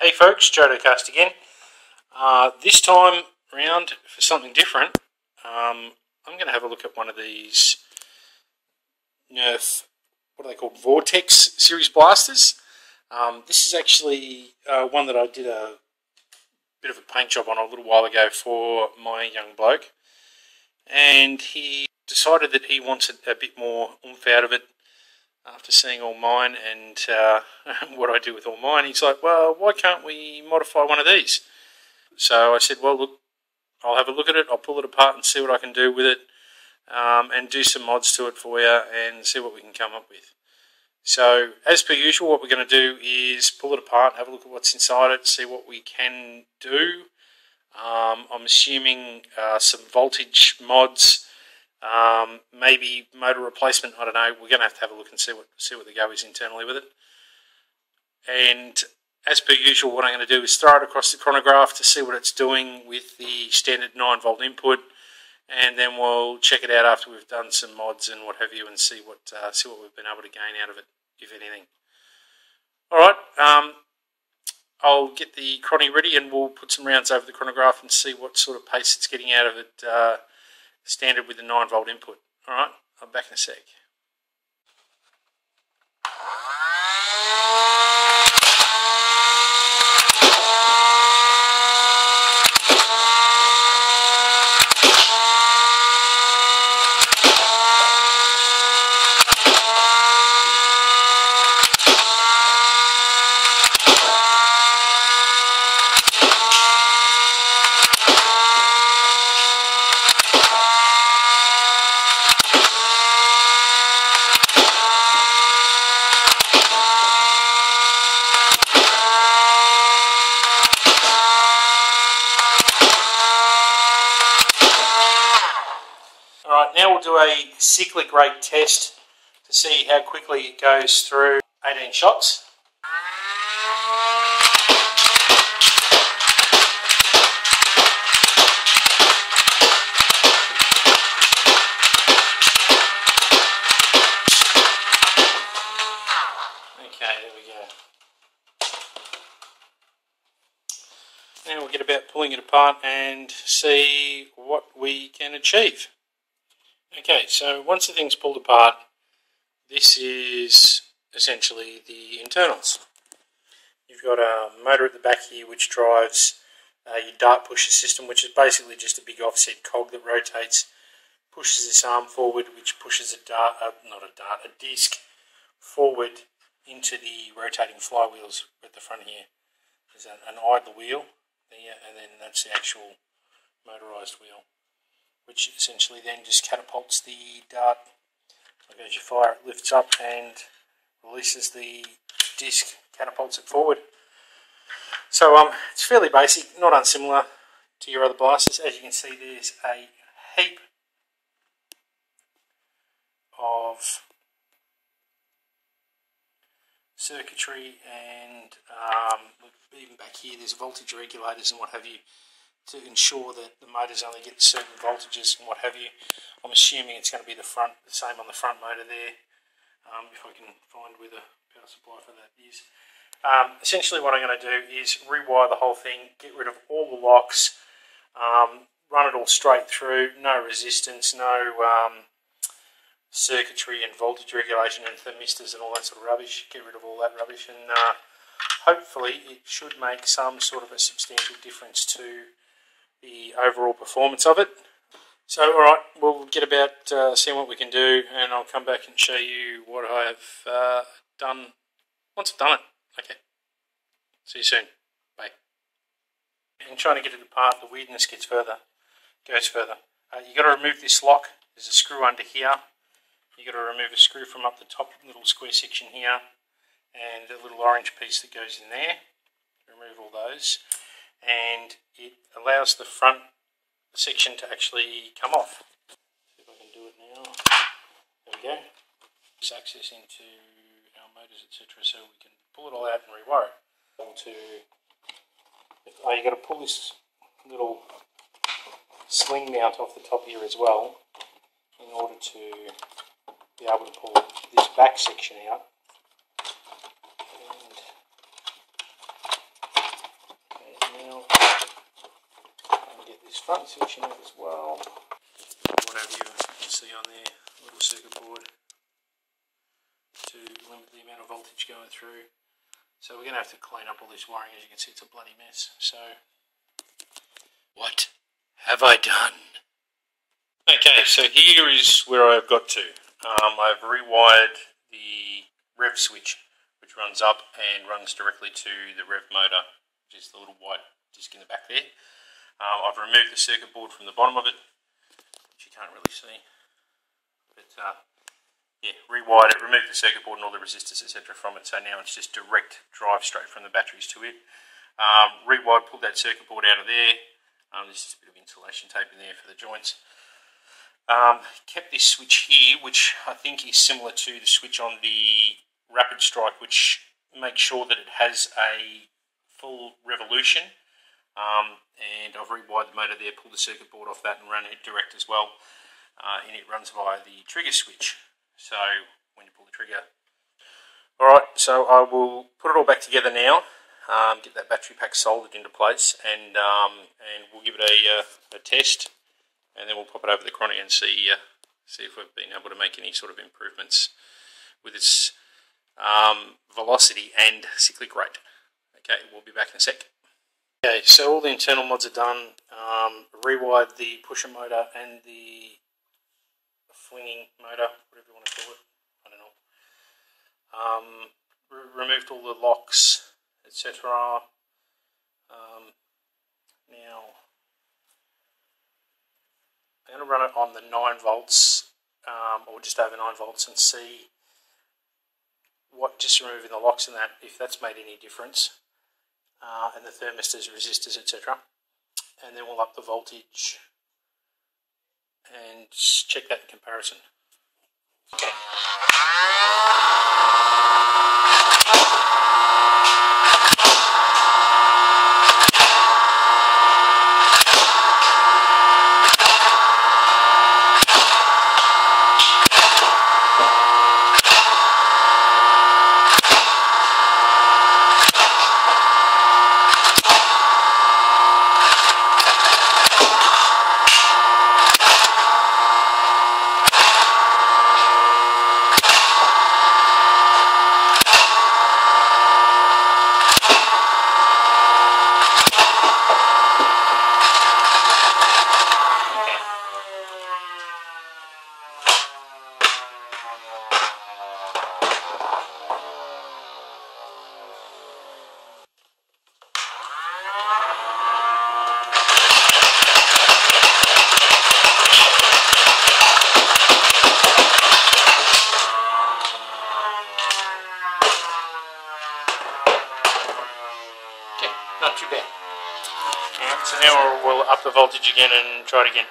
Hey folks, JodoCast again. This time round for something different, I'm going to have a look at one of these Nerf, what are they called, Vortex series blasters. This is actually one that I did a bit of a paint job on a little while ago for my young bloke, and he decided that he wanted a bit more oomph out of it after seeing all mine and what I do with all mine. He's like, well, why can't we modify one of these? So I said, well, look, I'll have a look at it, I'll pull it apart and see what I can do with it, and do some mods to it for you and see what we can come up with. So as per usual, what we're going to do is pull it apart, have a look at what's inside it, see what we can do. I'm assuming some voltage mods, maybe motor replacement, I don't know. We're going to have a look and see what the go is internally with it. And as per usual, what I'm going to do is throw it across the chronograph to see what it's doing with the standard 9-volt input, and then we'll check it out after we've done some mods and what have you, and see what we've been able to gain out of it, if anything. Alright, I'll get the chrono ready and we'll put some rounds over the chronograph and see what sort of pace it's getting out of it, standard with the 9-volt input. Alright, I'm back in a sec. Alright, now we'll do a cyclic rate test to see how quickly it goes through 18 shots. Okay, there we go. Now we'll get about pulling it apart and see what we can achieve. Okay, so once the thing's pulled apart, this is essentially the internals. You've got a motor at the back here which drives your dart pusher system, which is basically just a big offset cog that rotates, pushes this arm forward, which pushes a disc forward into the rotating flywheels at the front here. There's an idler wheel there, and then that's the actual motorised wheel, which essentially then just catapults the dart. Like as you fire, it lifts up and releases the disc, catapults it forward. So it's fairly basic, not unsimilar to your other blasters. As you can see, there's a heap of circuitry, and even back here there's voltage regulators and what have you, to ensure that the motors only get certain voltages and what have you. I'm assuming it's going to be the same on the front motor there, if I can find where the power supply for that is. Essentially what I'm going to do is rewire the whole thing, get rid of all the locks, run it all straight through, no resistance, no circuitry and voltage regulation and thermistors and all that sort of rubbish, get rid of all that rubbish, and hopefully it should make some sort of a substantial difference to the overall performance of it. So alright, we'll get about seeing what we can do, and I'll come back and show you what I have done once I've done it. Okay, see you soon, bye. In trying to get it apart, the weirdness goes further. You've got to remove this lock. There's a screw under here. You've got to remove a screw from up the top little square section here, and a little orange piece that goes in there. Remove all those, and it allows the front section to actually come off. See if I can do it now. There we go. Just access into our motors, etc., so we can pull it all out and rewire it. You've got to pull this little sling mount off the top here as well, in order to be able to pull this back section out. And front switch in it as well. Whatever you can see on there, a little circuit board to limit the amount of voltage going through. So we're going to have to clean up all this wiring. As you can see, it's a bloody mess. So, what have I done? Okay, so here is where I've got to. I've rewired the rev switch, which runs up and runs directly to the rev motor, which is the little white disc in the back there. I've removed the circuit board from the bottom of it, which you can't really see. But yeah, rewired it, removed the circuit board and all the resistors, etc. from it, so now it's just direct drive straight from the batteries to it. Rewired, pulled that circuit board out of there. There's just a bit of insulation tape in there for the joints. Kept this switch here, which I think is similar to the switch on the Rapid Strike, which makes sure that it has a full revolution. And I've rewired the motor there, pulled the circuit board off that and ran it direct as well. And it runs via the trigger switch. So when you pull the trigger. Alright, so I will put it all back together now. Get that battery pack soldered into place, and we'll give it a test. And then we'll pop it over the chronic and see if we've been able to make any sort of improvements with its velocity and cyclic rate. Okay, we'll be back in a sec. Okay, so all the internal mods are done. Rewired the pusher motor and the flinging motor, whatever you want to call it. I don't know. Removed all the locks, etc. Now I'm going to run it on the 9 volts, or just over 9 volts, and see what, just removing the locks and that, if that's made any difference, and the thermistors, resistors, etc. And then we'll up the voltage and check that in comparison. Okay. Not too bad. Alright, so now we'll up the voltage again and try it again.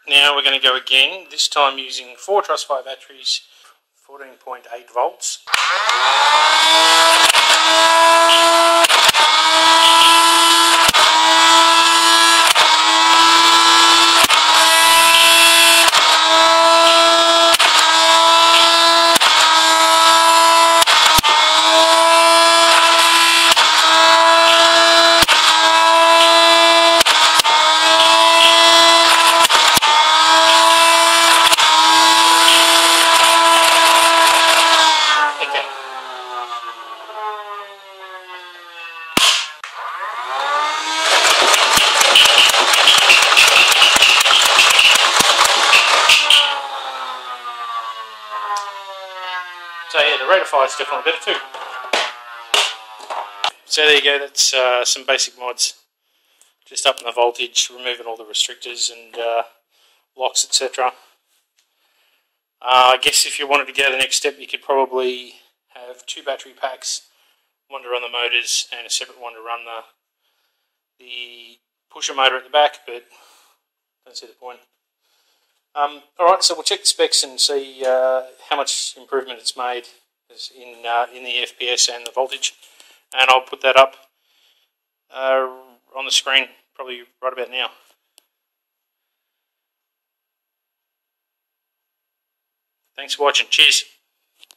Now we're going to go again, this time using 4 truss 5 batteries, 14.8 volts. So yeah, the rate of fire is definitely better too. So there you go, that's some basic mods. Just upping the voltage, removing all the restrictors and locks, etc. I guess if you wanted to go to the next step, you could probably have 2 battery packs, one to run the motors and a separate one to run the pusher motor at the back, but don't see the point. Alright, so we'll check the specs and see how much improvement it's made in the FPS and the voltage, and I'll put that up on the screen probably right about now. Thanks for watching, cheers.